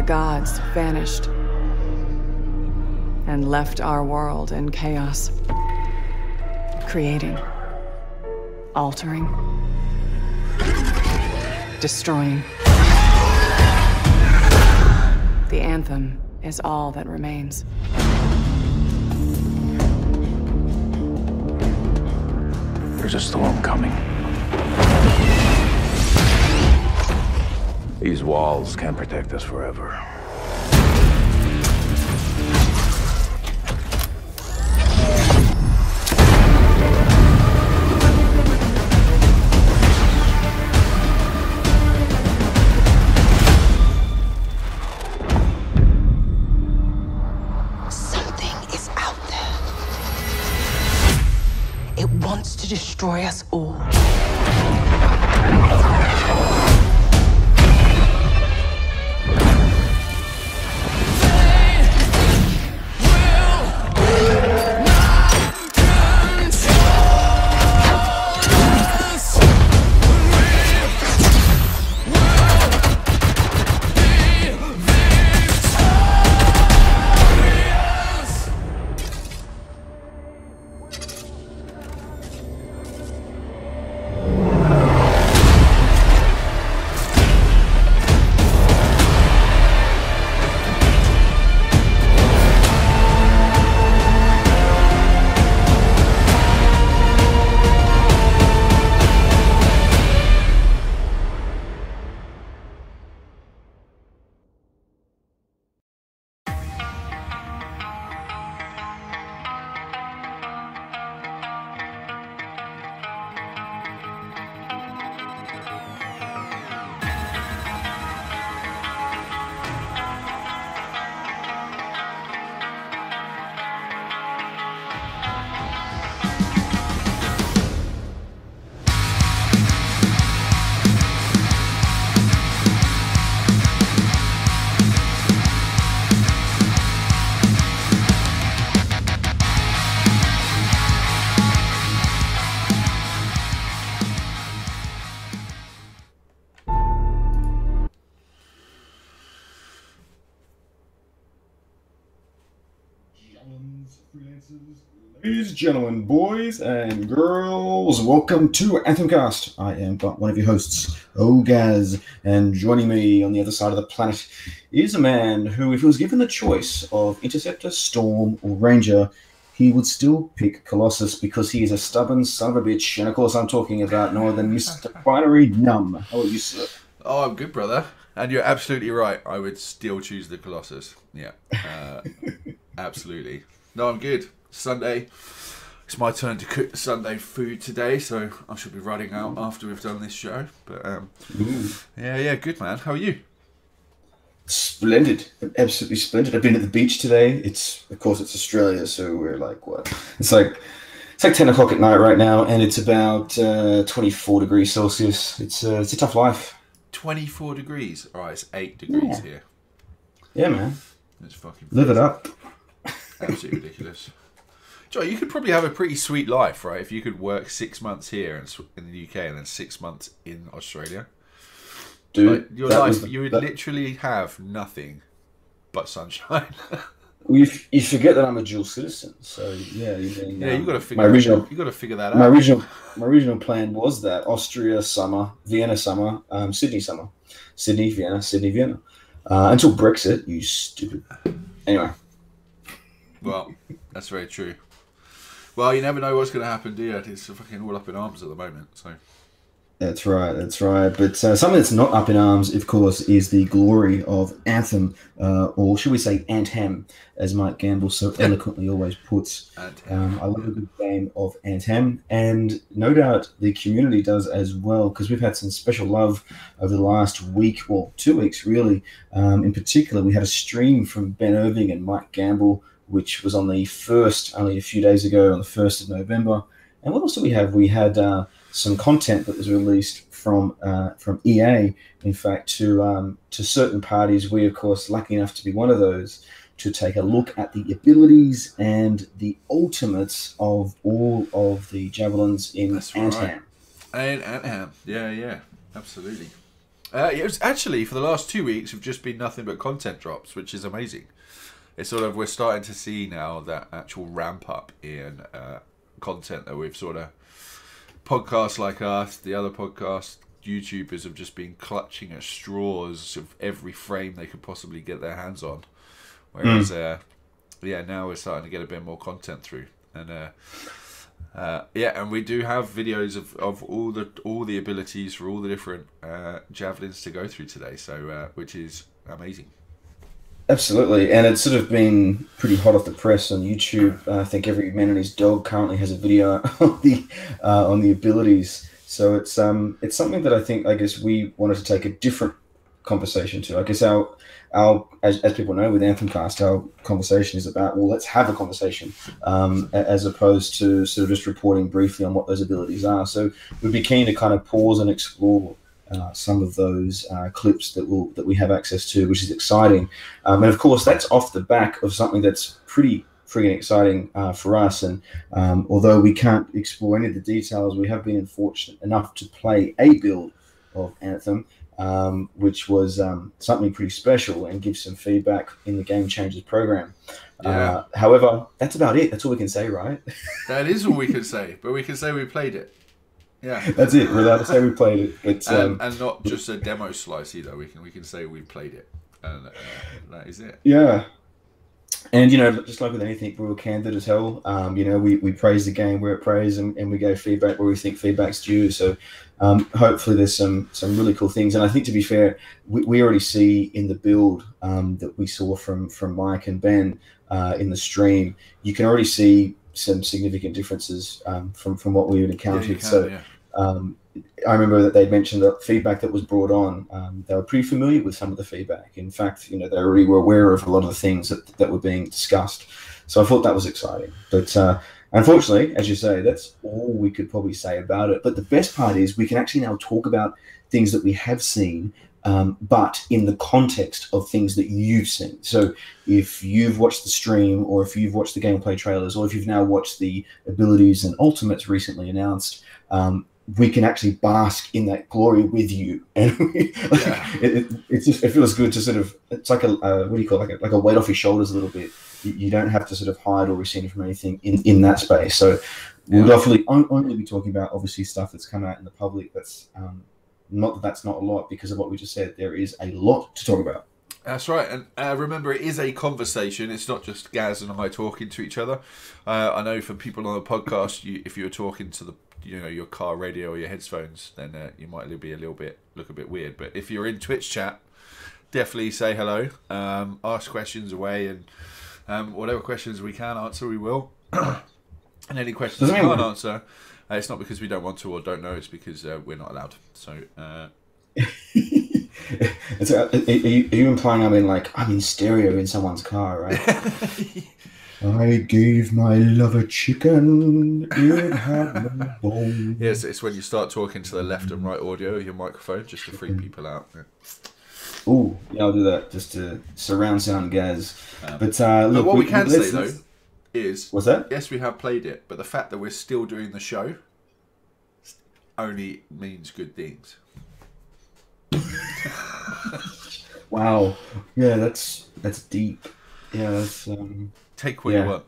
gods vanished and left our world in chaos. Creating, altering, destroying. The Anthem is all that remains. There's a storm coming. These walls can't protect us forever. To destroy us all. Ladies and gentlemen, boys and girls, welcome to AnthemCast. I am one of your hosts, Ogaz, and joining me on the other side of the planet is a man who, if he was given the choice of Interceptor, Storm, or Ranger, he would still pick Colossus because he is a stubborn son of a bitch. And of course, I'm talking about no other than Mr. Binary Numb. How are you, sir? Oh, I'm good, brother. And you're absolutely right. I would still choose the Colossus. Yeah, absolutely. No, I'm good. Sunday. It's my turn to cook the Sunday food today, so I should be running out after we've done this show. But yeah, good man. How are you? Splendid, absolutely splendid. I've been at the beach today. Of course it's Australia, so we're like what? It's like 10 o'clock at night right now, and it's about 24 degrees Celsius. It's a tough life. 24 degrees. All right, it's 8 degrees here. Yeah, man. It's fucking live it up. Absolutely ridiculous. Joe, you could probably have a pretty sweet life, right? If you could work 6 months here in the UK and then 6 months in Australia. Dude, like, your life, you would literally have nothing but sunshine. Well, you forget that I'm a dual citizen, so yeah. You got to figure. You got to figure that out. My original plan was that Austria summer, Vienna summer, Sydney summer, Sydney Vienna, Sydney Vienna, until Brexit. You stupid. Anyway. Well, that's very true. Well, you never know what's going to happen, do you? It's fucking all up in arms at the moment. So. That's right. But something that's not up in arms, of course, is the glory of Anthem, or should we say Anthem, as Mike Gamble so eloquently always puts. I love a good game of Anthem, and no doubt the community does as well, because we've had some special love over the last week, well, 2 weeks really. In particular, we had a stream from Ben Irving and Mike Gamble, which was on the 1st, only a few days ago, on the 1st of November. And what else do we have? We had some content that was released from EA, in fact, to certain parties. We, of course, lucky enough to be one of those, to take a look at the abilities and the ultimates of all of the javelins in Anthem. Right. And Anthem, yeah, absolutely. It was actually, for the last 2 weeks, have just been nothing but content drops, which is amazing. It's sort of, we're starting to see now that actual ramp up in content that we've sort of, podcasts like us, the other podcast YouTubers have just been clutching at straws of every frame they could possibly get their hands on. Whereas, now we're starting to get a bit more content through. And and we do have videos of all the abilities for all the different javelins to go through today. So which is amazing. Absolutely, and it's sort of been pretty hot off the press on YouTube. I think every man and his dog currently has a video on the abilities. So it's something that I guess we wanted to take a different conversation to. I guess our as people know with AnthemCast, our conversation is about, well, let's have a conversation, as opposed to sort of just reporting briefly on what those abilities are. So we'd be keen to kind of pause and explore some of those clips that we have access to, which is exciting. And of course, that's off the back of something that's pretty friggin' exciting for us. And although we can't explore any of the details, we have been fortunate enough to play a build of Anthem, which was something pretty special, and give some feedback in the Game Changers program. Yeah. However, that's about it. That's all we can say, right? That is all we can say, but we can say we played it. Yeah, that's it. We're allowed to say we played it, but and not just a demo slice either. We can say we played it, and that is it. Yeah. And, just like with anything, we're candid as hell. We praise the game where it praise, and we go feedback where we think feedback's due. So hopefully there's some really cool things. And I think, to be fair, we already see in the build that we saw from Mike and Ben in the stream, you can already see some significant differences from what we had encountered. I remember that they'd mentioned that feedback that was brought on, they were pretty familiar with some of the feedback. In fact, they already were aware of a lot of the things that were being discussed. So I thought that was exciting. But unfortunately, as you say, that's all we could probably say about it. But the best part is we can actually now talk about things that we have seen, but in the context of things that you've seen. So if you've watched the stream, or if you've watched the gameplay trailers, or if you've now watched the abilities and ultimates recently announced, we can actually bask in that glory with you. And it feels good to sort of, it's like what do you call it? Like a weight off your shoulders a little bit. You don't have to sort of hide or recede from anything in that space. So we'll definitely only be talking about, obviously, stuff that's come out in the public. That's that's not a lot, because of what we just said. There is a lot to talk about. That's right, and remember, it is a conversation. It's not just Gaz and I talking to each other. I know for people on the podcast, if you were talking to your car radio or your headphones, then you might look a bit weird. But if you're in Twitch chat, definitely say hello, ask questions away, and whatever questions we can answer, we will. And any questions we can't answer, it's not because we don't want to or don't know. It's because we're not allowed. So. Are you implying I'm in stereo in someone's car, right? I gave my love a chicken, it had no bone. Yes, it's when you start talking to the left and right audio of your microphone, just to freak people out. Yeah. Ooh, yeah, I'll do that, just to surround sound Gaz. But look, what we can say, though, is... What's that? Yes, we have played it, but the fact that we're still doing the show only means good things. Wow. Yeah, that's deep. Yeah, that's... Take what you want.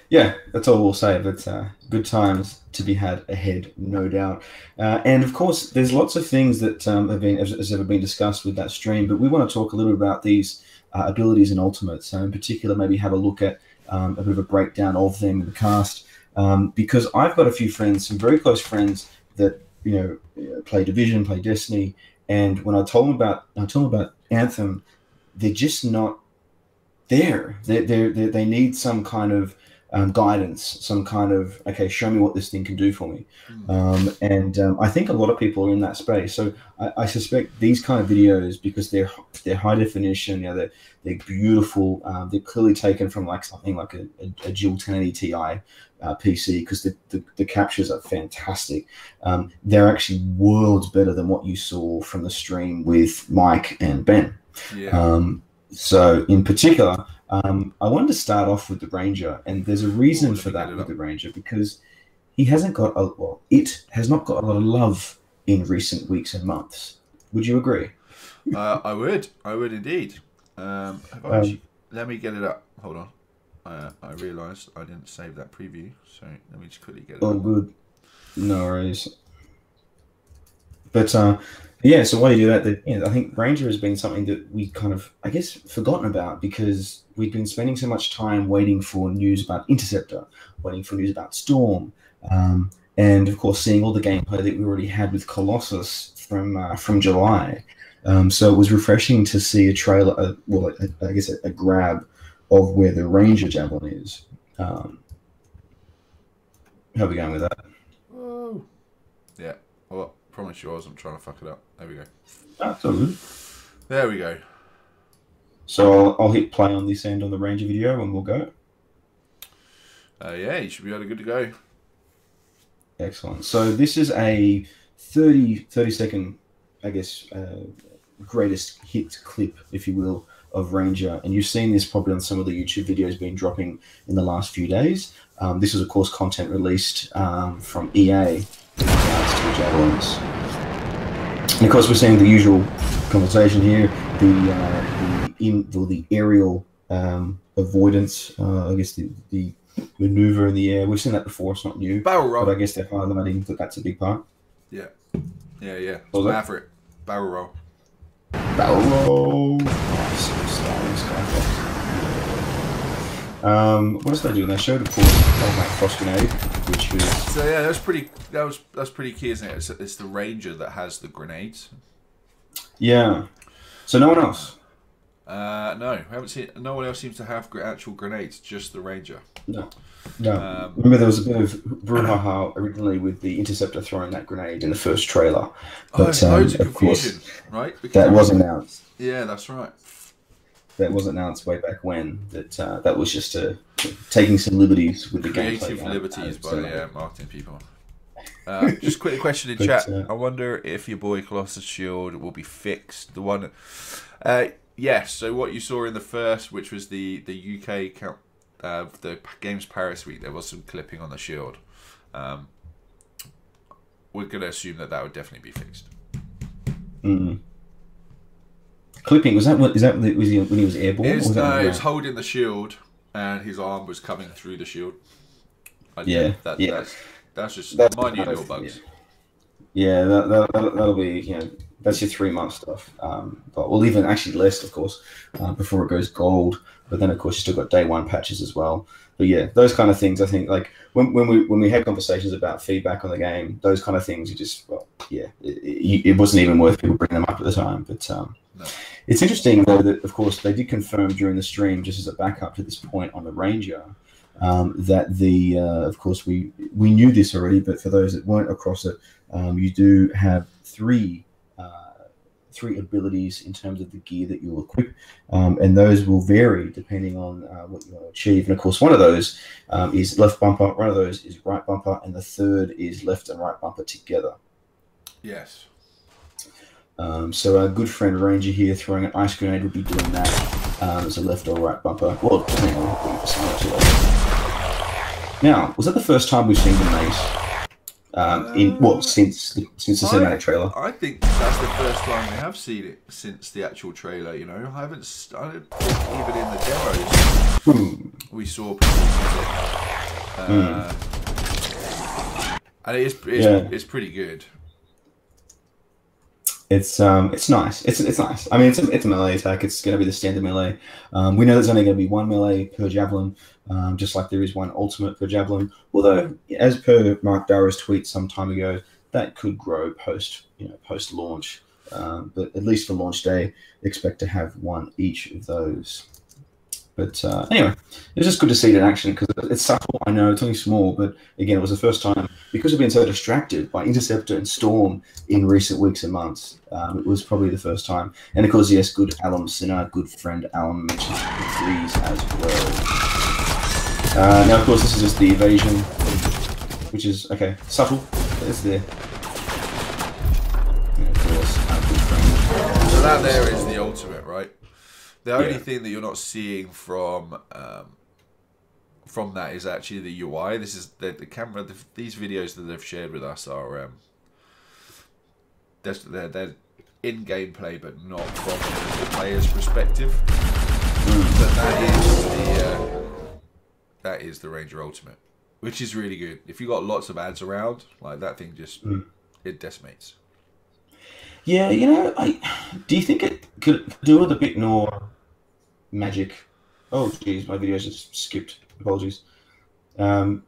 Yeah, that's all we'll say. But good times to be had ahead, no doubt. And of course, there's lots of things that have been discussed with that stream. But we want to talk a little bit about these abilities and ultimates. So in particular, maybe have a look at a bit of a breakdown of them in the cast. Because I've got a few friends, some very close friends that play Division, play Destiny, and when I told them about Anthem, they're just not there. They need some kind of guidance, some kind of, okay, show me what this thing can do for me. And I think a lot of people are in that space. So I suspect these kind of videos, because they're high definition, they're beautiful. They're clearly taken from something like a dual 1080 Ti PC, because the captures are fantastic. They're actually worlds better than what you saw from the stream with Mike and Ben. Yeah. So in particular, I wanted to start off with the Ranger, and there's a reason for that with the Ranger, because it has not got a lot of love in recent weeks and months. Would you agree? I would indeed. Let me get it up. Hold on. I realised I didn't save that preview, so let me just quickly get it Oh, up. good. No worries. But yeah, so while you do that, I think Ranger has been something that we kind of, I guess, forgotten about because we've been spending so much time waiting for news about Interceptor, waiting for news about Storm, and of course seeing all the gameplay that we already had with Colossus from July. So it was refreshing to see a trailer, I guess a grab of where the Ranger Javelin is. How are we going with that? Oh. Yeah. Well, I promise you I wasn't trying to fuck it up. There we go. That's all good. There we go. So I'll hit play on this end on the Ranger video and we'll go. Yeah, you should be able to good to go. Excellent. So this is a 30 second, I guess, greatest hit clip, if you will, of Ranger. And you've seen this probably on some of the YouTube videos being dropping in the last few days. This was, of course, content released from EA in regards to the Javelins. And, of course, we're seeing the usual conversation here, the aerial avoidance, I guess the maneuver in the air. We've seen that before, it's not new. Barrel roll. But I guess they're highlighting that that's a big part. Yeah. Yeah. What was that? Maverick. Barrel roll. Barrel roll. What else did they do? They showed, of course, that cross grenade, which was. So yeah, that's pretty key, isn't it? It's the Ranger that has the grenades. Yeah. So no one else. No, I haven't seen. No one else seems to have actual grenades. Just the Ranger. No. Remember, there was a bit of brouhaha originally with the Interceptor throwing that grenade in the first trailer, but loads of of course, confusion, right? Because that was announced. Yeah, that's right. That was announced way back when. That was just taking some liberties with the gameplay. Creative liberties by marketing people. Just quick question in chat. I wonder if your boy Colossus Shield will be fixed. The one, yes. So what you saw in the first, which was the UK count. The Games Paris week, there was some clipping on the shield. We're going to assume that would definitely be fixed. Clipping, was when he was airborne? No, he was holding the shield and his arm was coming through the shield. That's just minute little bugs. Yeah, that'll be, that's your 3-month stuff. But well, even actually less, of course, before it goes gold. But then, of course, you still got day 1 patches as well. But yeah, those kind of things, I think, like when we had conversations about feedback on the game, those kind of things, it wasn't even worth people bringing them up at the time. But no. It's interesting, though, that, of course, they did confirm during the stream, just as a backup to this point on the Ranger, that of course, we knew this already, but for those that weren't across it, you do have three abilities in terms of the gear that you'll equip, and those will vary depending on what you want to achieve. And of course, one of those is left bumper, one of those is right bumper, and the third is left and right bumper together. Yes. So our good friend Ranger here throwing an ice grenade would be doing that as a left or right bumper. Well, depending on what you're Now, was that the first time we've seen the mace? Since the cinematic trailer? I think that's the first time we have seen it since the actual trailer. I don't think even in the demos we saw people use it. And it's pretty good. It's nice. It's nice. I mean, it's a melee attack. It's going to be the standard melee. We know there's only going to be 1 melee per javelin, just like there is 1 ultimate per javelin. Although, as per Mark Darrow's tweet some time ago, that could grow post launch. But at least for launch day, expect to have 1 each of those. But anyway, it was just good to see it in action because it's subtle. I know it's only small, but again, it was the first time because we've been so distracted by Interceptor and Storm in recent weeks and months. It was probably the first time, and of course, yes, good Alum Sinner, good friend Alum mentioned the freeze as well. Now, of course, this is just the evasion, which is okay, subtle, but it's there. And of course, our good friend. So that there is the ultimate, right? The only thing that you're not seeing from that is actually the UI. This is the camera. These videos that they've shared with us are they're in gameplay, but not from the player's perspective. But that is the Ranger Ultimate, which is really good. If you got lots of ads around, like that thing just it decimates. Yeah, do you think it could do with a bit more magic? Oh, geez, my video just skipped. Apologies. I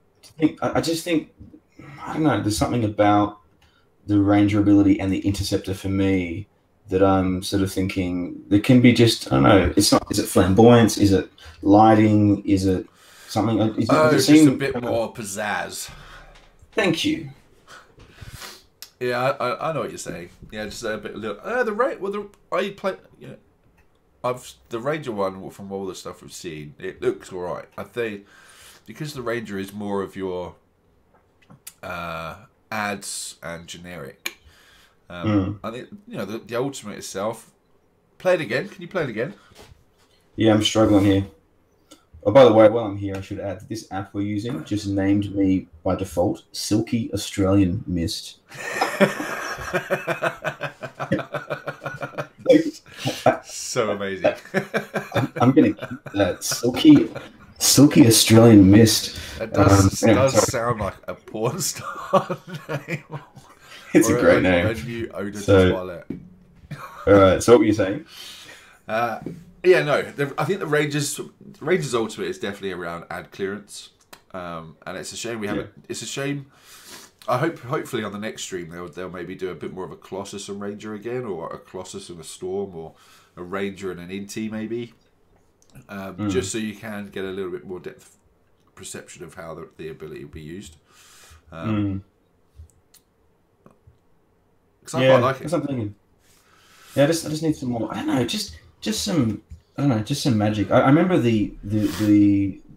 just think, I don't know, there's something about the Ranger ability and the Interceptor for me that I'm sort of thinking there can be just, I don't know, it's not, is it flamboyance? Is it lighting? Is it something? Just a bit more pizzazz. Thank you. Yeah, I know what you're saying. Yeah, just a bit. The Ranger one from all the stuff we've seen, it looks alright. I think because the Ranger is more of your ads and generic. I think the Ultimate itself. Play it again. Can you play it again? Yeah, I'm struggling here. Oh, by the way, while I'm here, I should add that this app we're using just named me by default Silky Australian Mist. So amazing. I'm going to keep that Silky Australian Mist. It does sound like a porn star name. It's a great name. A new odor to toilet. All right. So what were you saying? Yeah, no. I think the Rangers Ultimate is definitely around ad clearance, and it's a shame we haven't. It's a shame. I hopefully on the next stream they'll maybe do a bit more of a Colossus and Ranger again, or a Colossus and a Storm, or a Ranger and an Inti maybe, just so you can get a little bit more depth perception of how the ability will be used. Because I quite like it. That's what I'm thinking. Yeah, I just need some more. I don't know, just some. I don't know, just some magic. I remember the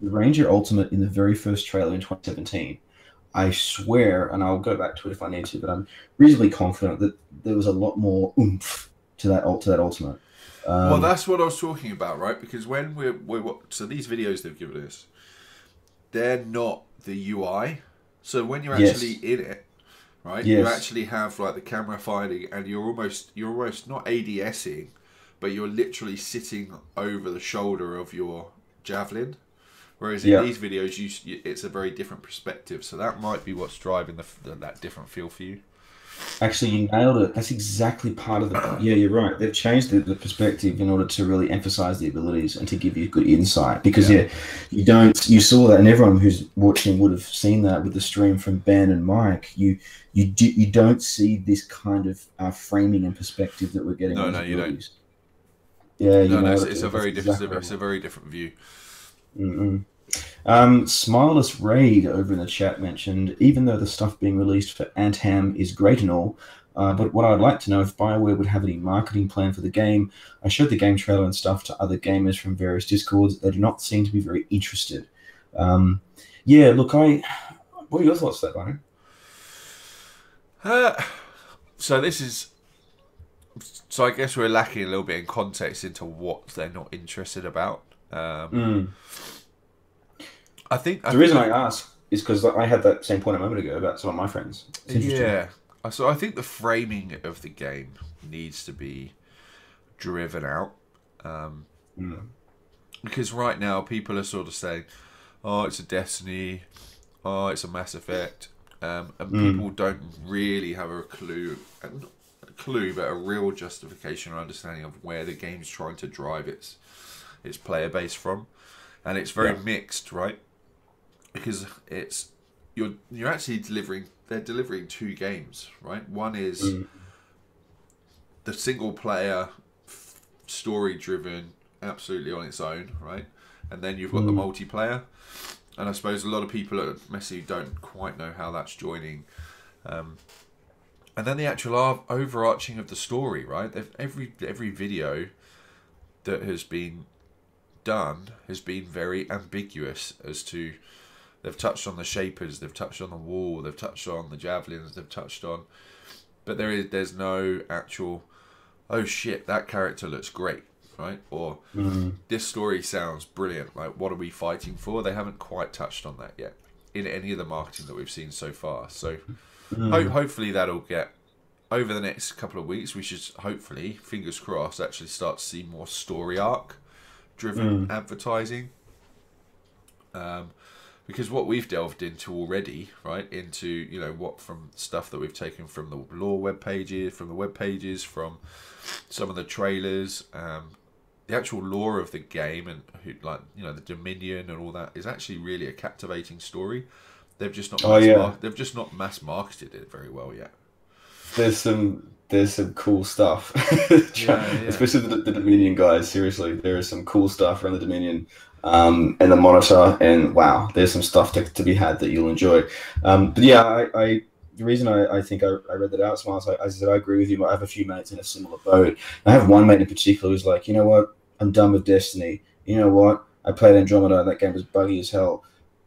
Ranger Ultimate in the very first trailer in 2017. I swear, and I'll go back to it if I need to, but I'm reasonably confident that there was a lot more oomph to that Ultimate. Well, that's what I was talking about, right? Because when so these videos they've given us, they're not the UI. So when you're actually in it, right, you actually have like the camera finding, and you're almost not ADSing, but you're literally sitting over the shoulder of your Javelin. Whereas in these videos, it's a very different perspective. So that might be what's driving that different feel for you. Actually, you nailed it. That's exactly part of the... Yeah, you're right. They've changed the perspective in order to really emphasize the abilities and to give you good insight. Because, you saw that, and everyone who's watching would have seen that with the stream from Ben and Mike. You don't see this kind of framing and perspective that we're getting. No, you don't. Yeah, it's a very different. It's a very different view. Smileless Raid over in the chat mentioned, even though the stuff being released for Anthem is great and all, but what I'd like to know if BioWare would have any marketing plan for the game. I showed the game trailer and stuff to other gamers from various Discords. They do not seem to be very interested. Look, what are your thoughts on that, Byron? So I guess we're lacking a little bit in context into what they're not interested about. I think the reason I ask is because I had that same point a moment ago about some of my friends. Yeah, so I think the framing of the game needs to be driven out, because right now people are sort of saying, "Oh, it's a Destiny, oh, it's a Mass Effect," and people don't really have a clue, but a real justification or understanding of where the game's trying to drive its player base from, and it's very mixed, right? Because you're actually they're delivering two games, right? One is the single player, story driven, absolutely on its own, right? And then you've got the multiplayer, and I suppose a lot of people at Messi don't quite know how that's joining. And then the actual overarching of the story, right? Every video that has been done has been very ambiguous as to, they've touched on the shapers, they've touched on the wall, they've touched on the javelins, they've touched on, but there's no actual, oh shit, that character looks great, right? Or this story sounds brilliant, like what are we fighting for? They haven't quite touched on that yet in any of the marketing that we've seen so far. So hopefully that'll get over the next couple of weeks, we should hopefully, fingers crossed, actually start to see more story arc driven advertising. Because what we've delved into already, right, into, you know, what from stuff that we've taken from the lore web pages, from some of the trailers, the actual lore of the game, and who, like, you know, the Dominion and all that is actually really a captivating story. They've just not they've just not mass marketed it very well yet. There's some cool stuff, especially the Dominion guys. Seriously, there is some cool stuff around the Dominion. And the Monitor, and wow, there's some stuff to be had that you'll enjoy. But yeah, the reason I think I read that out, Smiles, I said I agree with you. I have a few mates in a similar boat. I have one mate in particular who's like, you know what, I'm done with Destiny. You know what, I played Andromeda, and that game was buggy as hell.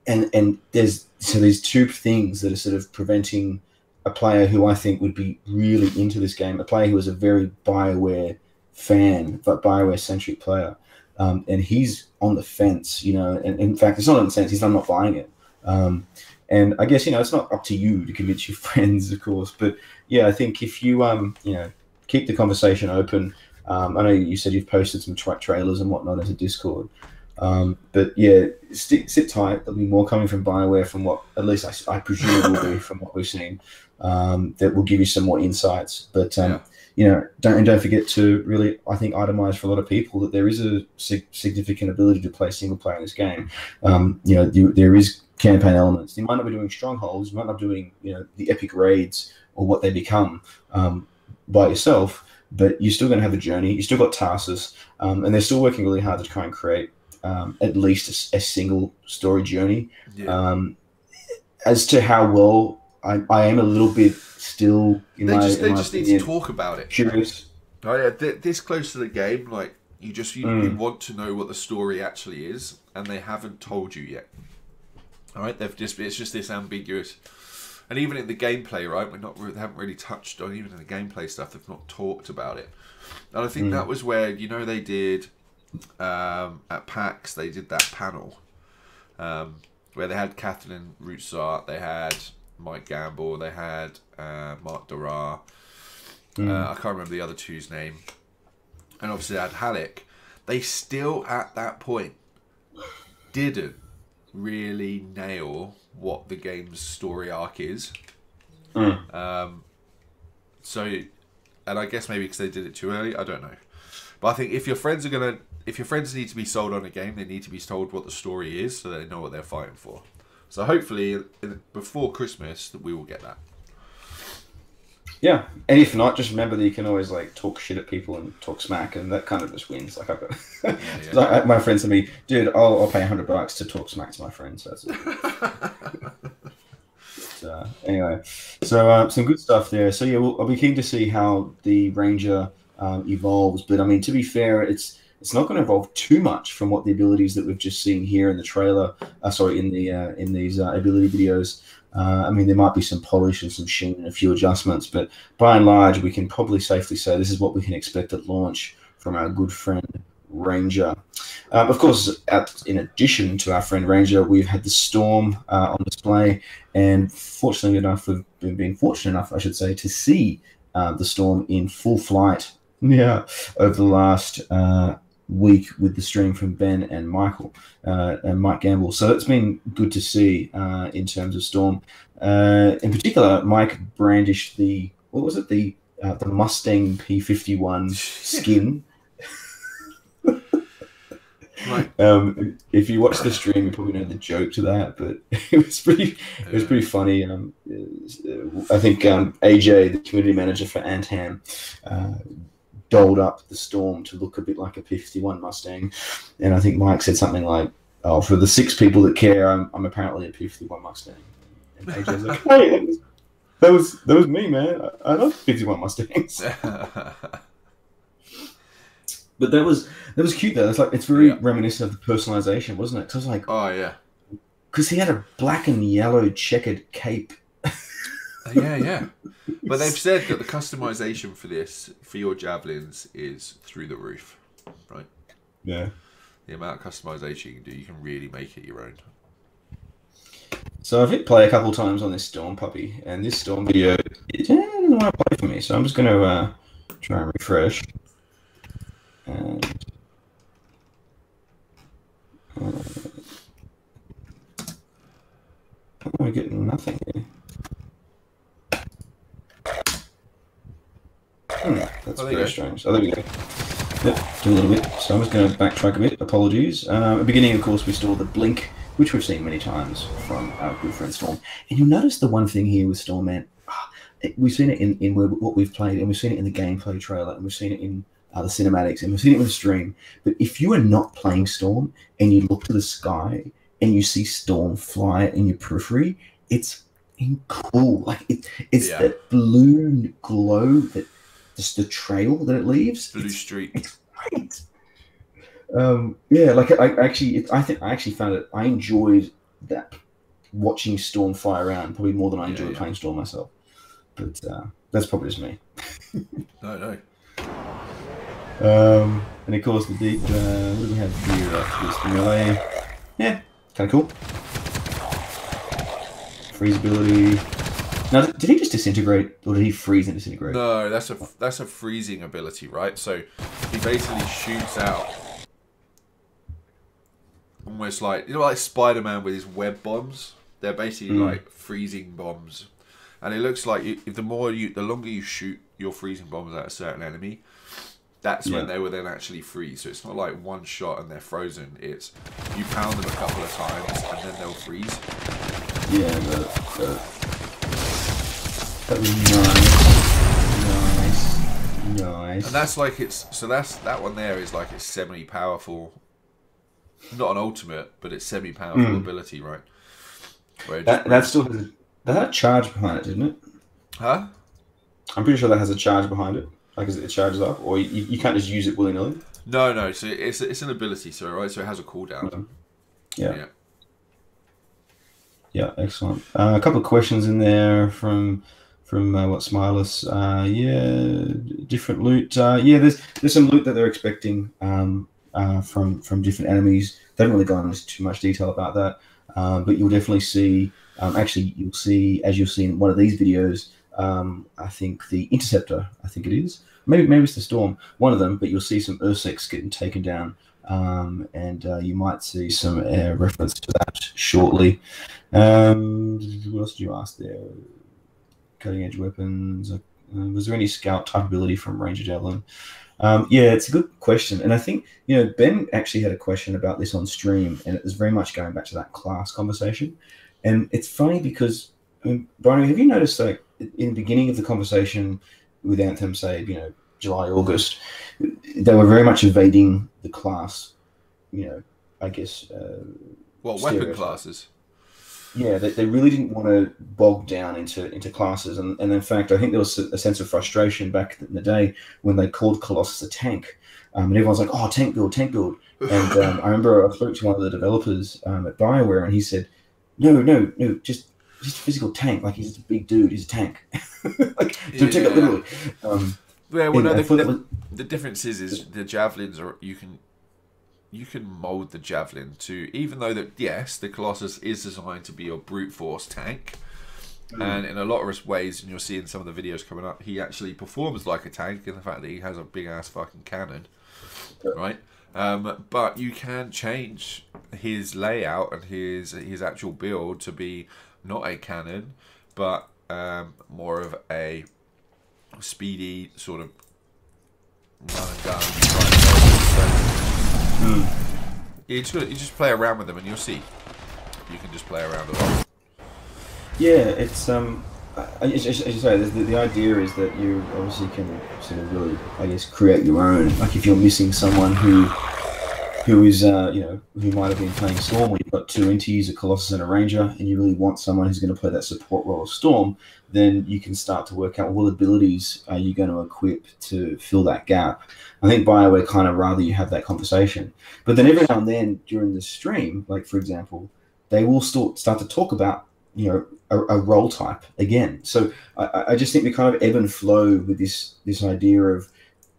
And there's these two things that are sort of preventing a player who I think would be really into this game, a player who is a very BioWare fan, but BioWare-centric player. And he's on the fence, you know, and in fact, it's not on the fence, I'm not buying it. And I guess, you know, it's not up to you to convince your friends, of course, but yeah, I think if you, you know, keep the conversation open. I know you said you've posted some trailers and whatnot as a Discord. But yeah, sit tight. There'll be more coming from BioWare, from what, at least I presume it will be from what we've seen, that will give you some more insights. But, you know, don't forget to really, I think, itemize for a lot of people that there is a significant ability to play single player in this game. You know, there is campaign elements. You might not be doing strongholds, you might not be doing, you know, the epic raids or what they become by yourself, but you're still going to have a journey. You still got Tarsus, and they're still working really hard to try and create at least a single story journey. As to how well, I am a little bit still in they my just need opinion, to talk about it. curious. Oh yeah, this close to the game, like you want to know what the story actually is, and they haven't told you yet. All right, it's just this ambiguous, and even in the gameplay, right, they haven't really touched on, even in the gameplay stuff, they've not talked about it. And I think that was where, you know, they did at PAX, they did that panel where they had Kathleen Rootsart, they had Mike Gamble, they had Mark Dorrar, I can't remember the other two's name, and obviously they had Halleck. They still, at that point, didn't really nail what the game's story arc is. So, and I guess maybe because they did it too early, I don't know. But I think if your friends need to be sold on a game, they need to be told what the story is, so they know what they're fighting for. So hopefully, before Christmas, we will get that. Yeah, and if not, just remember that you can always like talk shit at people and talk smack, and that kind of just wins. Like I've got, like, my friends to me, dude, I'll pay $100 to talk smack to my friends. So that's it. Anyway, so some good stuff there. So yeah, I'll be keen to see how the Ranger evolves. But I mean, to be fair, it's not going to evolve too much from what the abilities that we've just seen here in the trailer. In these ability videos. I mean, there might be some polish and some sheen and a few adjustments, but by and large, we can probably safely say this is what we can expect at launch from our good friend Ranger. Of course, in addition to our friend Ranger, we've had the Storm on display, and fortunately enough, we've been fortunate enough, I should say, to see the Storm in full flight. Yeah, over the last week with the stream from Ben and Michael and Mike Gamble. So it's been good to see in terms of Storm. In particular, Mike brandished the Mustang P51 skin. Right. If you watch the stream, you probably know the joke to that, but it was pretty funny. I think AJ, the community manager for Anthem, dolled up the Storm to look a bit like a P51 Mustang, and I think Mike said something like, "Oh, for the 6 people that care, I'm apparently a P51 Mustang." And AJ's like, "Hey, that was me, man. I love P51 Mustangs." But that was cute though. It's very reminiscent of the personalization, wasn't it? So I was like, oh yeah, because he had a black and yellow checkered cape. Yeah. But they've said that the customization for your Javelins is through the roof, right? Yeah. The amount of customization you can do, you can really make it your own. So I've hit play a couple times on this Storm puppy, and this Storm video doesn't want to play for me. So I'm just going to try and refresh. And we're getting nothing here. That's very strange. Oh, there we go. Yep, do a little bit. So I'm just going to backtrack a bit. Apologies. At the beginning, of course, we saw the blink, which we've seen many times from our good friend Storm. And you'll notice the one thing here with Storm, man. We've seen it in what we've played, and we've seen it in the gameplay trailer, and we've seen it in the cinematics, and we've seen it with the stream. But if you are not playing Storm and you look to the sky and you see Storm fly in your periphery, it's cool. Like it's that blue glow, that just the trail that it leaves. Blue streak. It's great. Yeah, like I actually found it. I enjoyed that, watching Storm fly around probably more than I enjoyed playing Storm myself. But that's probably just me. No. And of course the deep. What do we have here after this? Melee. Yeah, kind of cool. Freeze ability. Now, did he just disintegrate, or did he freeze and disintegrate? No, that's a freezing ability, right? So he basically shoots out almost like, like Spider-Man with his web bombs. They're basically like freezing bombs, and it looks like if the longer you shoot your freezing bombs at a certain enemy, that's when they will then actually freeze. So it's not like one shot and they're frozen. It's you pound them a couple of times and then they'll freeze. Yeah, that was nice. And that's like that one there is like it's semi-powerful, not an ultimate, but it's semi-powerful ability, right? That still has a charge behind it, doesn't it? Huh? I'm pretty sure that has a charge behind it. Like, it charges up, or you can't just use it willy-nilly? No. So it's an ability, so right. So it has a cooldown. Yeah, excellent. A couple of questions in there from what Smileless. Different loot. There's some loot that they're expecting from different enemies. They haven't really gone into too much detail about that, but you'll definitely see. Actually, you'll see, as you'll see in one of these videos. I think the Interceptor. I think it is. Maybe it's the Storm. One of them. But you'll see some Ursex getting taken down. And you might see some reference to that shortly. What else did you ask there? Cutting edge weapons. Was there any scout type ability from Ranger Javelin? Yeah, it's a good question, and I think Ben actually had a question about this on stream, and it was very much going back to that class conversation. And it's funny because Brian, have you noticed that in the beginning of the conversation with Anthem, say July, August, they were very much evading the class, I guess. Weapon classes? Yeah, they really didn't want to bog down into classes. And in fact, I think there was a sense of frustration back in the day when they called Colossus a tank. And everyone's like, oh, tank build. And I remember I spoke to one of the developers at BioWare, and he said, no, just a physical tank. Like, he's a big dude. He's a tank. Like, don't take it literally. The difference is the javelins are you can mold the javelin to, even though that the Colossus is designed to be your brute force tank, and in a lot of ways, and you'll see in some of the videos coming up, he actually performs like a tank in the fact that he has a big ass fucking cannon, right? But you can change his layout and his actual build to be not a cannon, but more of a speedy sort of run and gun. You just play around with them, and you'll see. You can just play around a lot. Yeah, it's as you say, the idea is that you obviously can sort of really, I guess, create your own. Like, if you're missing someone who is who might have been playing Storm, or you've got two inties, a Colossus and a Ranger, and you really want someone who's going to play that support role of Storm, then you can start to work out what abilities are you going to equip to fill that gap. I think BioWare kind of rather you have that conversation. But then every now and then during the stream, like for example, they will start to talk about a role type again. So I just think we kind of ebb and flow with this idea of,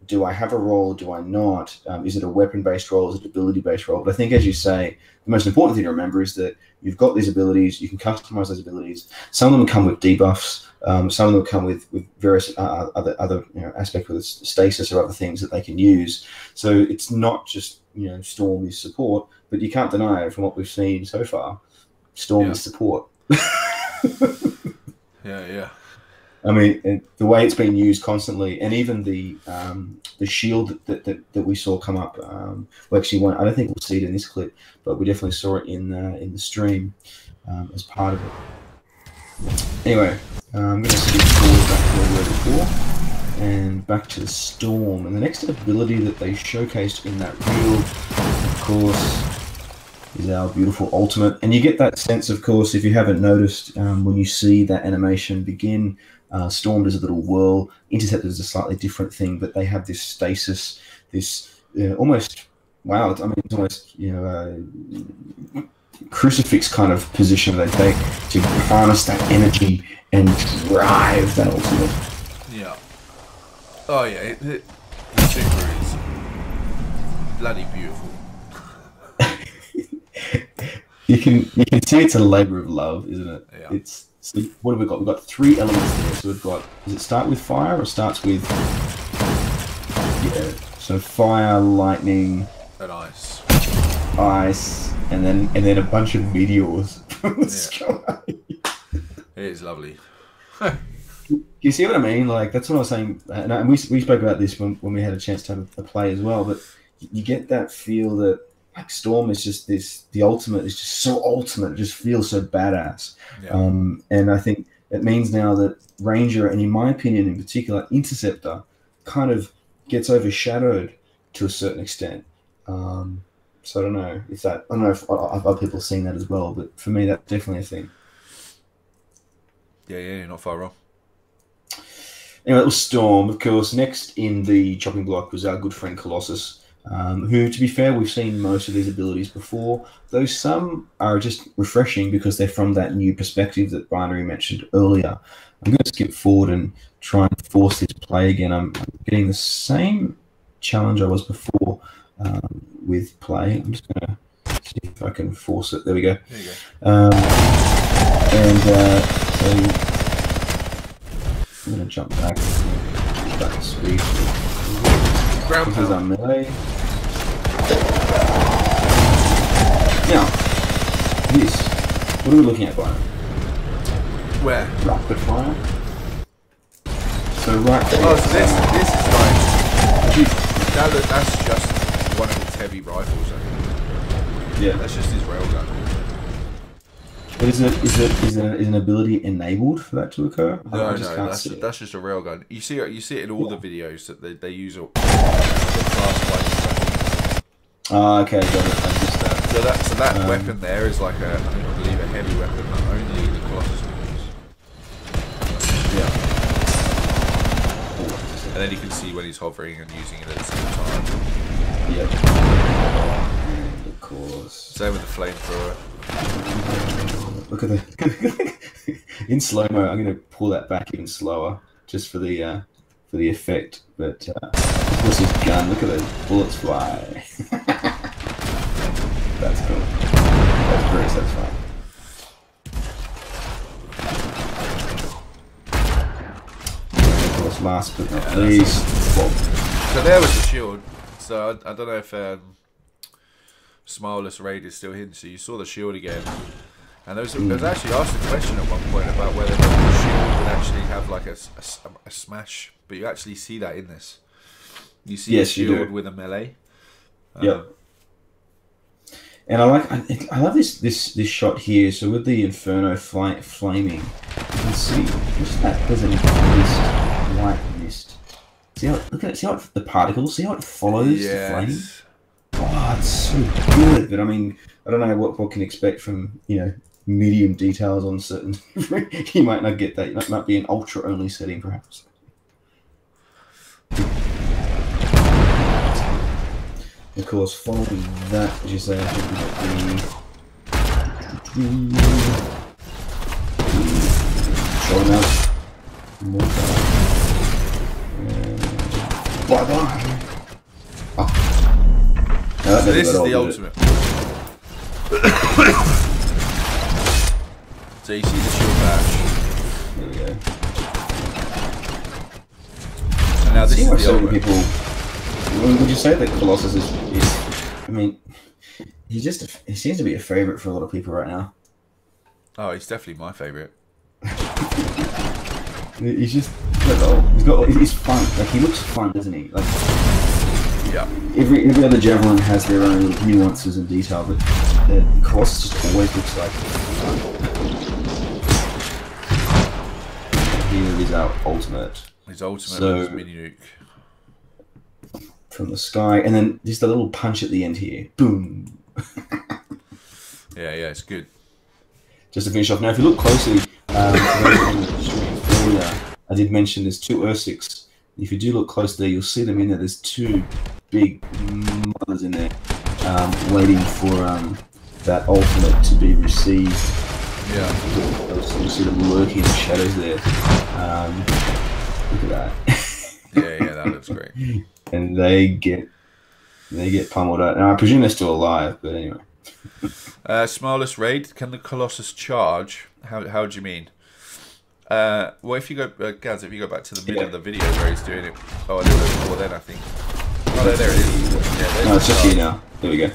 do I have a role? Do I not? Is it a weapon-based role? Is it an ability-based role? But I think, as you say, the most important thing to remember is that you've got these abilities. You can customize those abilities. Some of them come with debuffs. Some of them come with various other aspects with stasis or other things that they can use. So it's not just Storm is support, but you can't deny it from what we've seen so far. Storm is support. Yeah. I mean, the way it's been used constantly, and even the shield that we saw come up. We actually won't. I don't think we'll see it in this clip, but we definitely saw it in the stream as part of it. Anyway, I'm going to skip forward back to where we were before, and back to the Storm. And the next ability that they showcased in that reel, of course, is our beautiful ultimate. And you get that sense, of course, if you haven't noticed, when you see that animation begin. Storm does a little whirl. Interceptor is a slightly different thing, but they have this stasis, this almost, wow, I mean, it's almost, crucifix kind of position they take to harness that energy and drive that ultimate. Yeah. Oh, yeah. The super is bloody beautiful. You can see it's a labor of love, isn't it? Yeah. So what have we got? We've got 3 elements there. So we've got, does it start with fire or starts with, so fire, lightning, And ice. Ice, and then a bunch of meteors from the sky. It is lovely. You see what I mean? Like, that's what I was saying. And we spoke about this when we had a chance to have a play as well. But you get that feel that, like, Storm is just the ultimate is just so ultimate. It just feels so badass. Yeah. And I think it means now that Ranger, and in my opinion in particular, Interceptor, kind of gets overshadowed to a certain extent. So I don't know if other people have seen that as well. But for me, that's definitely a thing. Yeah, you're not far wrong. Anyway, it was Storm. Of course, next in the chopping block was our good friend Colossus. Who, to be fair, we've seen most of these abilities before, though some are just refreshing because they're from that new perspective that Binary mentioned earlier. I'm going to skip forward and try and force this play again. I'm getting the same challenge I was before with play. I'm just going to see if I can force it. There we go. There you go. So I'm going to jump back to speed. Ground This is our pound. melee. Now, this, what are we looking at, Byron? Where? Rapid fire. So right there. Oh, so this is like that's just one of its heavy rifles. Yeah. That's just his railgun. But is an ability enabled for that to occur? No, that's just a railgun. You see it in all the videos that they use the fast fight. Okay, got it. I missed that. So that weapon there is like I believe a heavy weapon that only the Colossus can use. Yeah. And then you can see when he's hovering and using it at the same time. Yep. And of course. Same with the flamethrower. Look at the in slow mo. I'm going to pull that back even slower just for the effect. But this his gun. Look at those bullets fly. That's cool. That's very satisfying. Of course, last but not least. So there was the shield. So I don't know if Smileless Raid is still hidden. So you saw the shield again. And there was actually asked a question at one point about whether the shield would actually have like a smash, but you actually see that in this. You see a shield with a melee. Yep. And I love this shot here. So with the Inferno flaming, you can see just that there's a mist, white mist. See how see how the particles. See how it follows the flame. Oh, it's so good. But I mean, I don't know what can expect from medium details on certain. You might not get that. That might be an ultra only setting, perhaps. Of course, following that, as you say, I think we've got the showing us more Bye bye. Oh. No, So this is the ultimate. So you see the shield bash. There we go. And now this is the ultimate. People, would you say that Colossus is I mean, he seems to be a favourite for a lot of people right now. Oh, he's definitely my favourite. He's just, he's fun. Like, he looks fun, doesn't he? Like, yeah. Every other Javelin has their own little nuances and detail, but the Colossus just always looks like fun. Here is our ultimate. His ultimate is mini nuke. From the sky, and then just a little punch at the end here. Boom. Yeah, it's good. Just to finish off, now if you look closely, I did mention there's 2 Ursics. If you do look close there, you'll see them in there. There's 2 big mothers in there, waiting for that ultimate to be received. Yeah. You'll see them lurking in the shadows there. Look at that. Yeah, that looks great. And they get pummeled out. Now I presume they're still alive, but anyway. Smartless raid. Can the Colossus charge? How do you mean? Well, if you go, Gaz, if you go back to the middle of the video where he's doing it. Oh, I did it before then, I think. Oh, there it is. Yeah, no, it's just here now. There we go.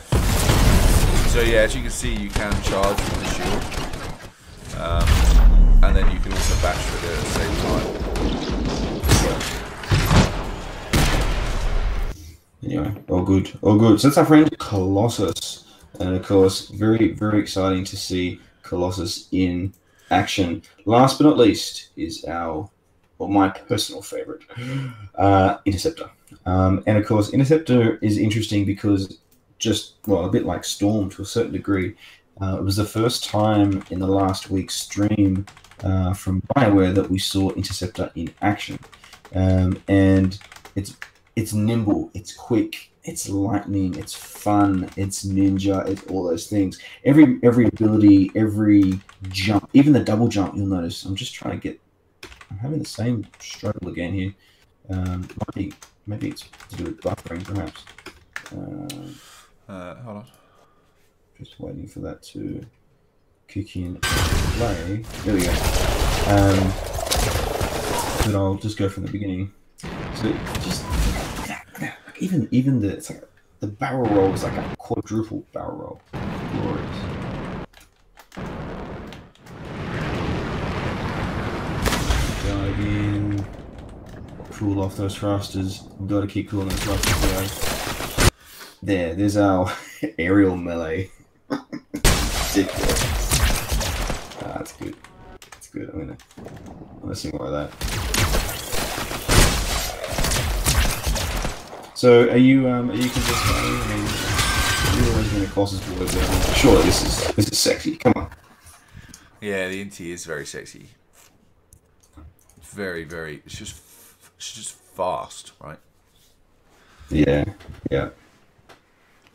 So yeah, as you can see, you can charge with the shield, and then you can also bash with it at the same time. Anyway, all good. So that's our friend Colossus, and of course, very, very exciting to see Colossus in action. Last but not least is my personal favorite, Interceptor. And of course, Interceptor is interesting because a bit like Storm to a certain degree, it was the first time in the last week's stream from BioWare that we saw Interceptor in action, and it's nimble, it's quick, it's lightning, it's fun, it's ninja, it's all those things. Every ability, every jump, even the double jump, you'll notice. I'm having the same struggle again here. Maybe it's to do with buffering, perhaps. Hold on. Just waiting for that to kick in and play. There we go. But I'll just go from the beginning. So just even the barrel roll is like a quadruple barrel roll. Glorious. Dive in. Cool off those thrusters. Got to keep cooling those thrusters, guys. There's our aerial melee. Ridiculous. That's good. That's good. I'm gonna see more of that. So are you convinced by me? I mean, you're always been a Colossus boy, but surely this is sexy. Come on. Yeah, the Inti is very sexy. Very, very. It's just fast, right? Yeah.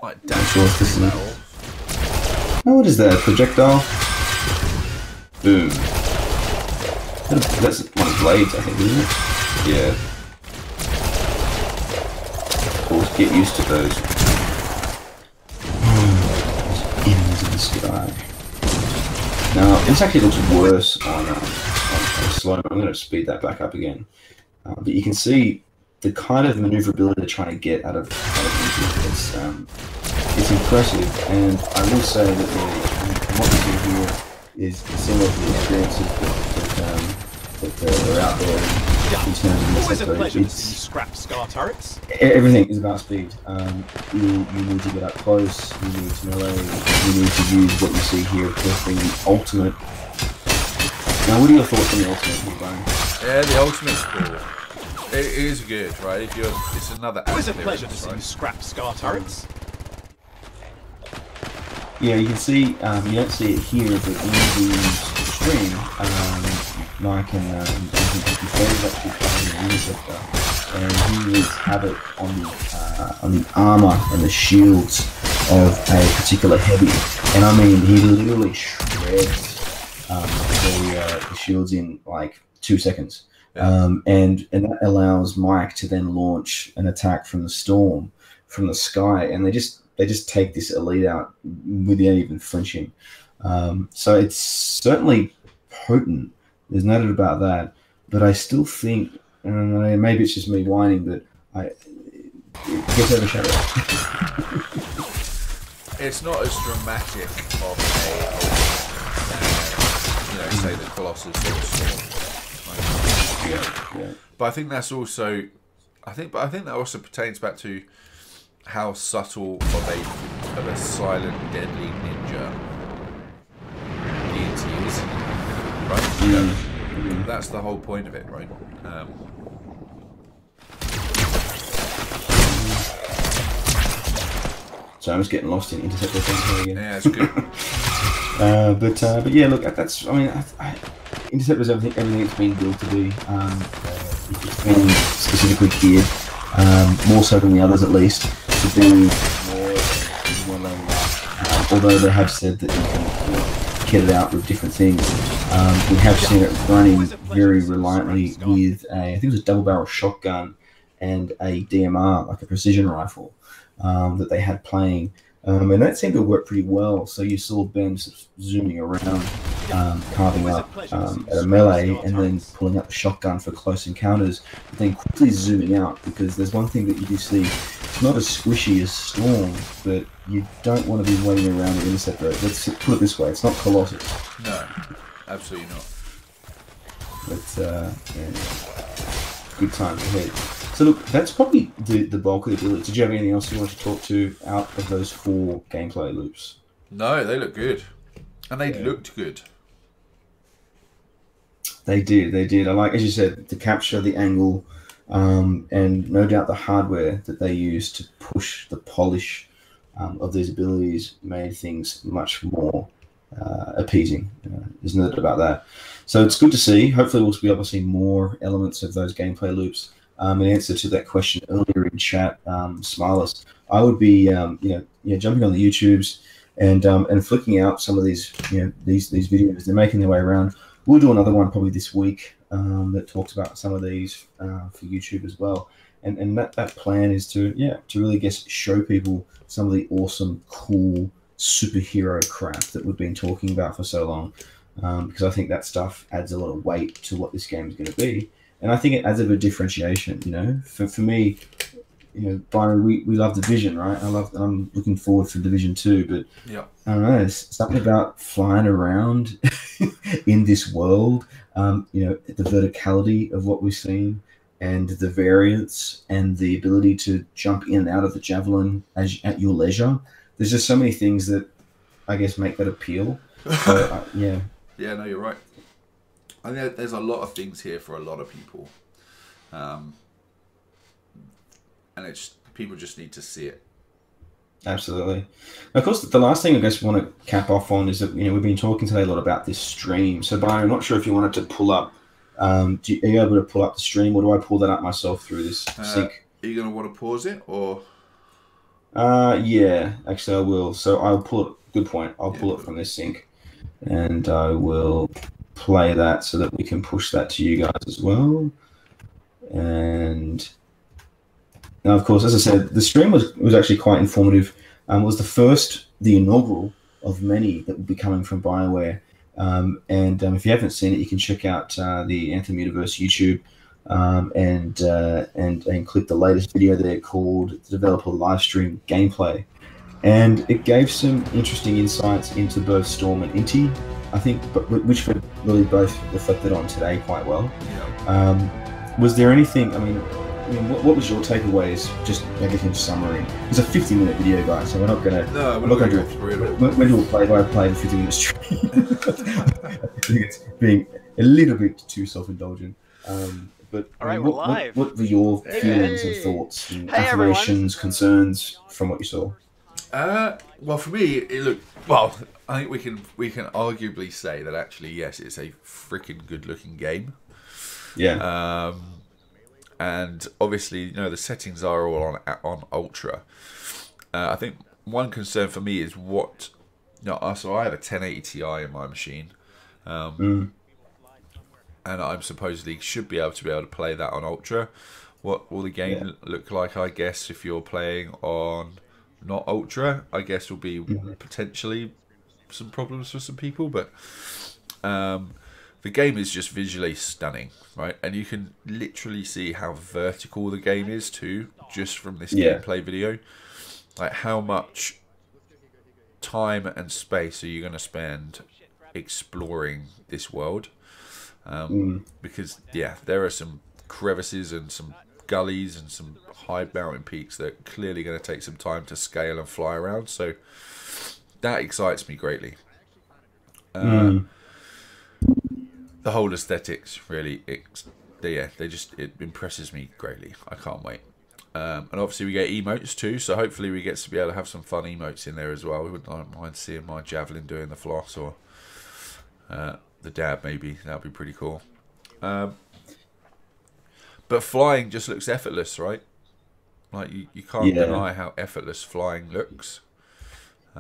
Like dash off this metal. Oh, what is that? Projectile? Boom. That's one of the blades, I think, isn't it? Yeah. Of course, get used to those. Enemies in the sky. Now, this actually looks worse on slow. I'm going to speed that back up again. But you can see the kind of maneuverability they're trying to get out of Inti. It's impressive, and I will say that what we see here is similar to the experiences that are out there in terms of always a pleasure to see you scrap Scar turrets. Everything is about speed. You need to get up close, you need to melee, you need to use what you see here, of course, being the ultimate. Now, what are your thoughts on the ultimate, Brian? Yeah, the ultimate's cool. It is good, right? It's another. Always a pleasure to see you scrap Scar turrets. Yeah, you can see, you don't see it here, but in the stream, Mike and Faye's actually playing the Interceptor, and he would have it on the armour and the shields of a particular heavy, and I mean, he literally shreds the shields in like 2 seconds. and that allows Mike to then launch an attack from the storm, from the sky, and they just take this elite out without even flinching. So it's certainly potent. There's no doubt about that. But I still think, and maybe it's just me whining, but it gets overshadowed. It's not as dramatic of a, say the Colossus or the Storm. Yeah. But I think that's also, I think that also pertains back to how subtle of a silent, deadly ninja deity is, right? That's the whole point of it, right? So I'm just getting lost in Interceptor things again. Yeah, it's good. But yeah, look, that's, I mean, Interceptor's everything it's been built to be. It's been specifically geared, more so than the others at least, to do more although they have said that you can kit it out with different things. We have seen it running very reliantly with I think it was a double barrel shotgun and a DMR, like a precision rifle, that they had playing. And that seemed to work pretty well. So you saw Ben sort of zooming around, carving up at a melee, and then pulling up the shotgun for close encounters, but then quickly zooming out, because there's one thing that you do see. It's not as squishy as Storm, but you don't want to be waiting around with Interceptor. Let's put it this way, it's not Colossus. No, absolutely not. But, yeah, good times ahead. So look, that's probably the bulk of the ability. Did you have anything else you want to talk to out of those 4 gameplay loops? No, they look good. And they looked good. They did. I like, as you said, to capture the angle, and no doubt the hardware that they used to push the polish of these abilities made things much more appeasing. There's no doubt about that. So it's good to see. Hopefully we'll be able to see more elements of those gameplay loops. In answer to that question earlier in chat, Smiles, I would be, jumping on the YouTubes and flicking out some of these, these videos. They're making their way around. We'll do another one probably this week that talks about some of these for YouTube as well. And that plan is to really show people some of the awesome, cool superhero crap that we've been talking about for so long, because I think that stuff adds a lot of weight to what this game is going to be. And I think it adds a bit of differentiation, For me, Byron, we love Division, right? I'm looking forward for Division 2, but I don't know, there's something about flying around in this world, the verticality of what we've seen, and the variance, and the ability to jump in and out of the Javelin at your leisure. There's just so many things that I guess make that appeal. So, yeah. Yeah, no, you're right. I think there's a lot of things here for a lot of people, and people just need to see it. Absolutely. Of course, the last thing I guess we want to cap off on is that we've been talking today a lot about this stream. So, Byron, I'm not sure if you wanted to pull up. Are you able to pull up the stream, or do I pull that up myself through this sync? Are you going to want to pause it, or? Yeah, actually, I will. So I'll pull it. Good point. I'll pull it from this sync, and I will play that so that we can push that to you guys as well. And now, of course, as I said, the stream was actually quite informative. It was the inaugural of many that will be coming from BioWare. And if you haven't seen it, you can check out the Anthem Universe YouTube and click the latest video there called the Developer Livestream Gameplay. And it gave some interesting insights into both Storm and Inti, I think, which were really both reflected on today quite well. Was there anything, what was your takeaways, just I guess in summary? It's a 50-minute video, guys, so we're not going to... No, we're not going to go through it. When do a play-by-play of 50-minute stream? I think it's being a little bit too self-indulgent. But all right, we're live. What were your feelings and thoughts and affirmations, concerns from what you saw? Well, for me, it looked... Well, I think we can arguably say that actually, yes, it's a freaking good-looking game. Yeah. And obviously, the settings are all on Ultra. I think one concern for me is what... So I have a 1080 Ti in my machine. and I'm supposedly should be able to play that on Ultra. What will the game look like? I guess if you're playing on not Ultra, I guess will be potentially some problems for some people, but the game is just visually stunning, right? And you can literally see how vertical the game is too, just from this gameplay video. Like, how much time and space are you going to spend exploring this world? Because there are some crevices and some gullies and some high mountain peaks that are clearly going to take some time to scale and fly around. So that excites me greatly. The whole aesthetics really, it impresses me greatly. I can't wait. And obviously we get emotes too, so hopefully we get to be able to have some fun emotes in there as well. We wouldn't mind seeing my Javelin doing the floss, or the dab maybe. That'd be pretty cool. But flying just looks effortless, right? Like, you can't deny how effortless flying looks.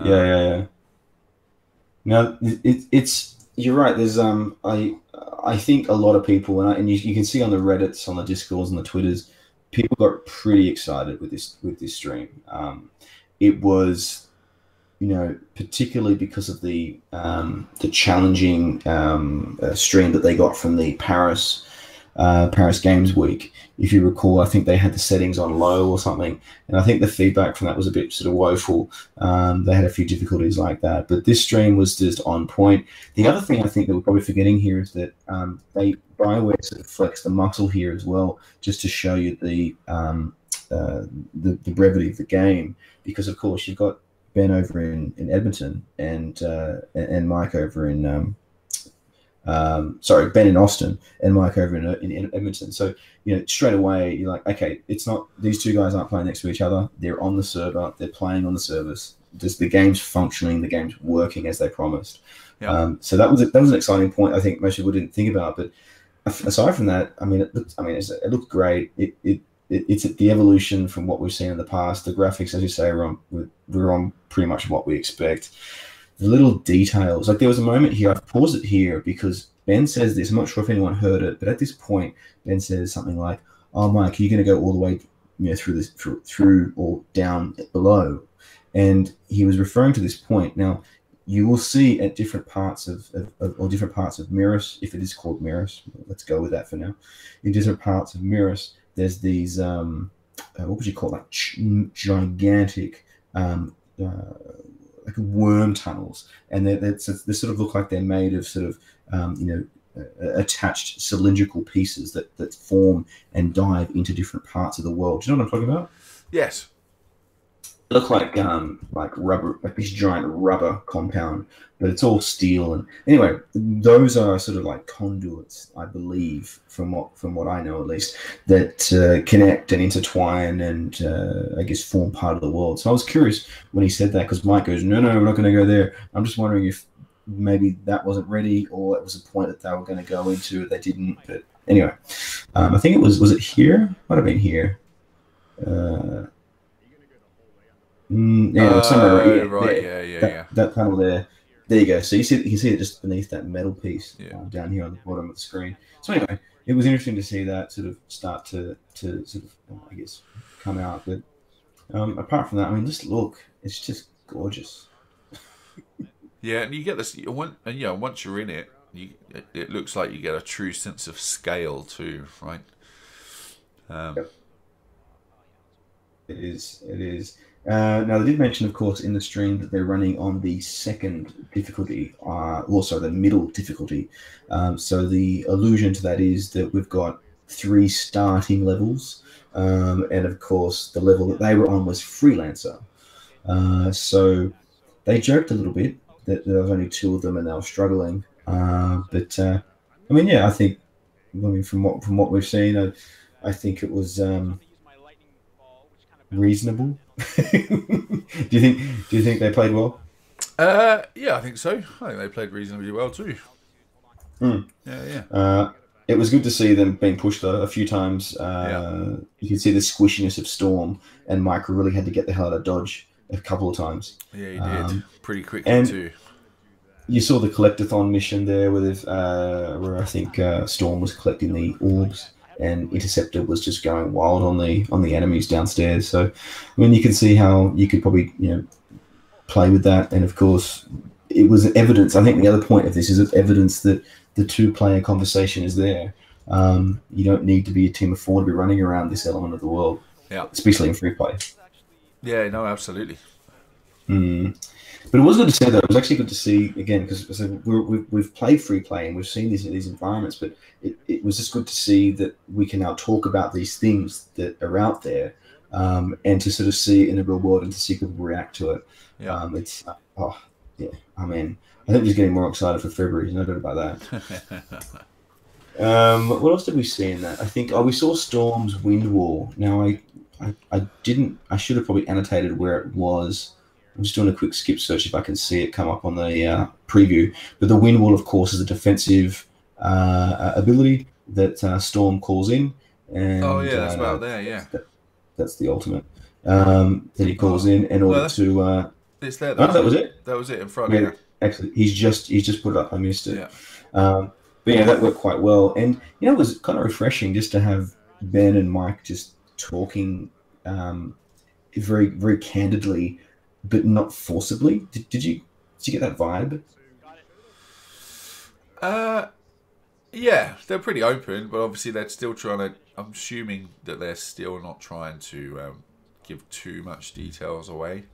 Now it's you're right. There's I think a lot of people, and you can see on the Reddits, on the Discords, and the Twitters, people got pretty excited with this stream. It was, particularly because of the challenging stream that they got from the Paris Games Week. If you recall, I think they had the settings on low or something, and I think the feedback from that was a bit sort of woeful. They had a few difficulties like that, but this stream was just on point. The other thing I think that we're probably forgetting here is that BioWare sort of flexed the muscle here as well, just to show you the brevity of the game, because of course you've got Ben over in Edmonton and Mike over in Ben in Austin and Mike over in Edmonton. So, straight away you're like, okay, it's not, these two guys aren't playing next to each other. They're on the server. They're playing on the service. Just the game's functioning. The game's working as they promised. Yeah. So that was an exciting point. I think most people didn't think about. But aside from that, it looked great. It's the evolution from what we've seen in the past. The graphics, as you say, we're on pretty much what we expect. The little details, like there was a moment here, I've paused it here because Ben says this, I'm not sure if anyone heard it, but at this point, Ben says something like, "Oh, Mike, are you going to go all the way, through or down below?" And he was referring to this point. Now, you will see at different parts of Mirrors, if it is called Mirrors, let's go with that for now. In different parts of Mirrors, there's these, what would you call that? Gigantic, like worm tunnels, and they sort of look like they're made of sort of attached cylindrical pieces that form and dive into different parts of the world. Do you know what I'm talking about? Yes. They look like rubber, like this giant rubber compound, but it's all steel. And anyway, those are sort of like conduits, I believe, from what I know at least, that connect and intertwine and I guess form part of the world. So I was curious when he said that, because Mike goes, no, we're not going to go there. I'm just wondering if maybe that wasn't ready, or it was a point that they were going to go into. They didn't. But anyway, I think it was it here? Might have been here. Somewhere right. Yeah. That panel there. There you go. So you can see it just beneath that metal piece down here on the bottom of the screen. So anyway, it was interesting to see that sort of start to sort of I guess come out. But apart from that, just look, it's just gorgeous. Yeah, and you get this. Once you're in it, it looks like you get a true sense of scale too, right? Yep. It is. Now, they did mention, of course, in the stream that they're running on the second difficulty, also the middle difficulty. So the allusion to that is that we've got 3 starting levels, and of course, the level that they were on was Freelancer. So they joked a little bit that there was only 2 of them and they were struggling. I think, from what we've seen, I think it was reasonable. Do you think they played well? Yeah, I think so. I think they played reasonably well too. Yeah. It was good to see them being pushed a few times. You can see the squishiness of Storm, and Mike really had to get the hell out of dodge a couple of times. Yeah, he did pretty quickly too. you saw the collectathon mission there, where I think Storm was collecting the orbs, and Interceptor was just going wild on the enemies downstairs. So, I mean, you can see how you could probably play with that, and of course, it was evidence. I think the other point of this is evidence that the two-player conversation is there. You don't need to be a team of 4 to be running around this element of the world, especially in free play. Yeah, no, absolutely. But it was good to see, though. It was actually good to see, again, because we've played free play and we've seen this in these environments, but it was just good to see that we can now talk about these things that are out there, and to sort of see it in the real world and to see people react to it. I mean, I think we're just getting more excited for February. No doubt about that. What else did we see in that? I think we saw Storm's wind wall. Now I should have probably annotated where it was. I'm just doing a quick skip search if I can see it come up on the preview. But the wind wall, of course, is a defensive ability that Storm calls in. And, that's about there. Yeah, that's the ultimate that he calls in order to. It's there. That was it. That was it in front. Yeah, actually, he's just put it up. I missed it. Yeah. But yeah, that worked quite well, and it was kind of refreshing just to have Ben and Mike just talking very, very candidly, but not forcibly. Did you get that vibe? Yeah, they're pretty open, but obviously they're still trying to. I'm assuming that they're still not trying to give too much details away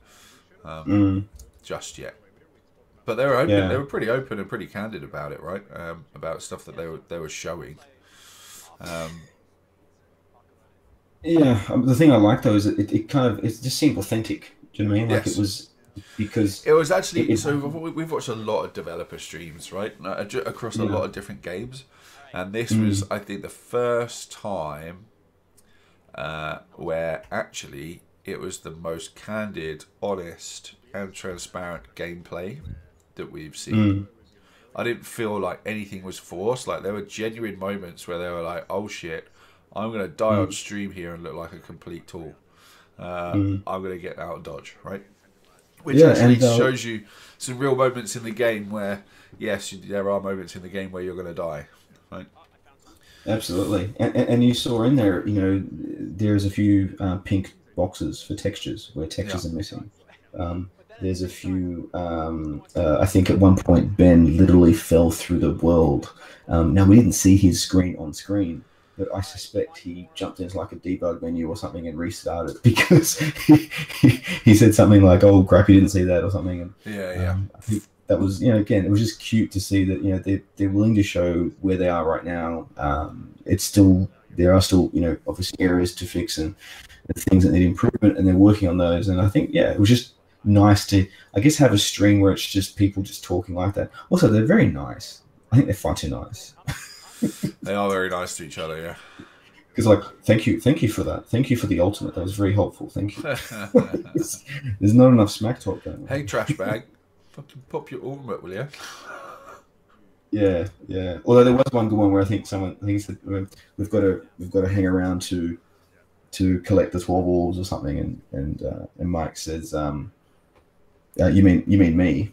just yet. But they were open. Yeah. They were pretty open and pretty candid about it, right? About stuff that they were showing. The thing I like though is it just seemed authentic. Do you know what I mean? Like yes. It was because it was actually. We've watched a lot of developer streams, right, across a lot of different games, and this was, I think, the first time where actually it was the most candid, honest, and transparent gameplay that we've seen. I didn't feel like anything was forced. Like there were genuine moments where they were like, "Oh shit, I'm gonna die on stream here and look like a complete tool. I'm gonna get out of dodge," right? Which actually shows you some real moments in the game where, yes, there are moments in the game where you're gonna die, right? Absolutely, and you saw in there, there's a few pink boxes for textures where textures are missing. There's a few. I think at one point Ben literally fell through the world. Now we didn't see his screen on screen, but I suspect he jumped into like a debug menu or something and restarted because he said something like, "Oh crap, you didn't see that" or something. And, I think that was, again, it was just cute to see that they're willing to show where they are right now. There are still obviously areas to fix and things that need improvement, and they're working on those. And I think it was just nice to, I guess, have a stream where it's just people just talking like that. Also, they're very nice. I think they're far too nice. They are very nice to each other, yeah. Because, thank you for that. Thank you for the ultimate. That was very helpful. Thank you. There's not enough smack talk going on. Hey, trash bag, fucking pop your ultimate, will you? Yeah. Although there was one good one where I think he said we've got to hang around to collect the 12 orbs or something, and Mike says, "You mean me?"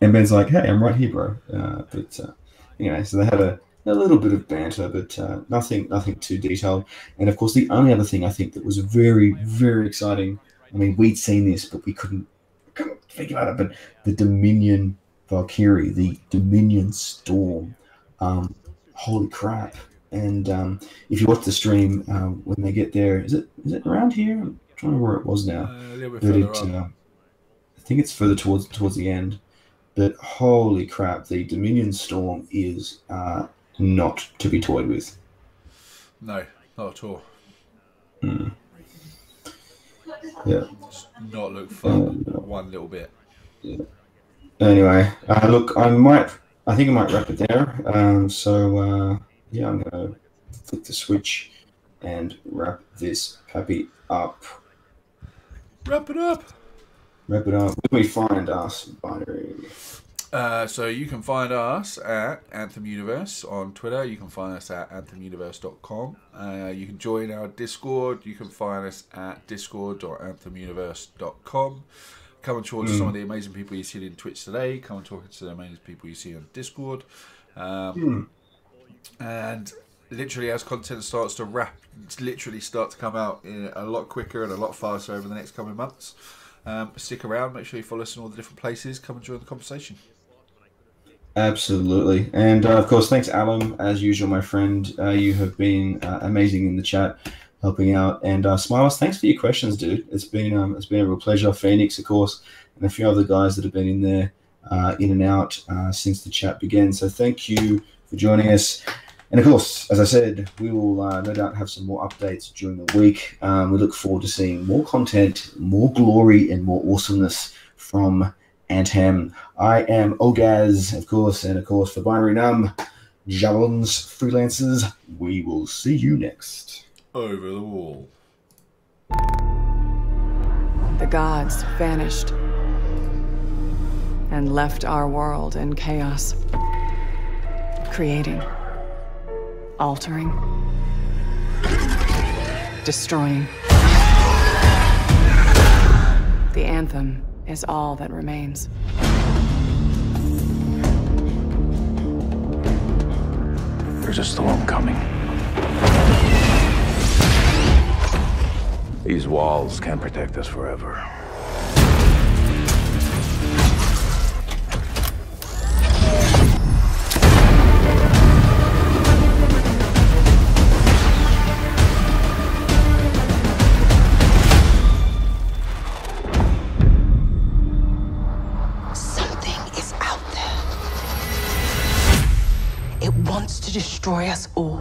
And Ben's like, "Hey, I'm right here, bro." So they had a little bit of banter, but nothing too detailed. And of course, the only other thing I think that was very, very exciting. I mean, we'd seen this, but we couldn't think about it. But the Dominion Valkyrie, the Dominion Storm, holy crap! And if you watch the stream when they get there, is it around here? I'm trying to remember where it was now. A little bit further up. I think it's further towards the end. But holy crap, the Dominion Storm is not to be toyed with. No, not at all. Yeah. Does not look fun one little bit. Yeah. Anyway, look, I think I might wrap it there. I'm going to flick the switch and wrap this puppy up. Wrap it up. Where can we find us, Binary? So you can find us at Anthem Universe on Twitter. You can find us at anthemuniverse.com. You can join our Discord. You can find us at discord.anthemuniverse.com. Come and talk to some of the amazing people you see in Twitch today. Come and talk to the amazing people you see on Discord. And literally, as content starts to start to come out a lot quicker and a lot faster over the next coming months, stick around. Make sure you follow us in all the different places. Come and join the conversation. Absolutely. And of course, thanks, Alan. As usual, my friend, you have been amazing in the chat, helping out. And Smiles, thanks for your questions, dude. It's been a real pleasure. Phoenix, of course, and a few other guys that have been in there, in and out since the chat began. So thank you for joining us. And of course, as I said, we will no doubt have some more updates during the week. We look forward to seeing more content, more glory, and more awesomeness from Anthem. I am Ogaz, of course, and of course for Binary Numb, Javelins, Freelancers, we will see you next. Over the wall. The gods vanished and left our world in chaos, creating, altering, destroying. The Anthem is all that remains. There's a storm coming. These walls can't protect us forever. Something is out there. It wants to destroy us all.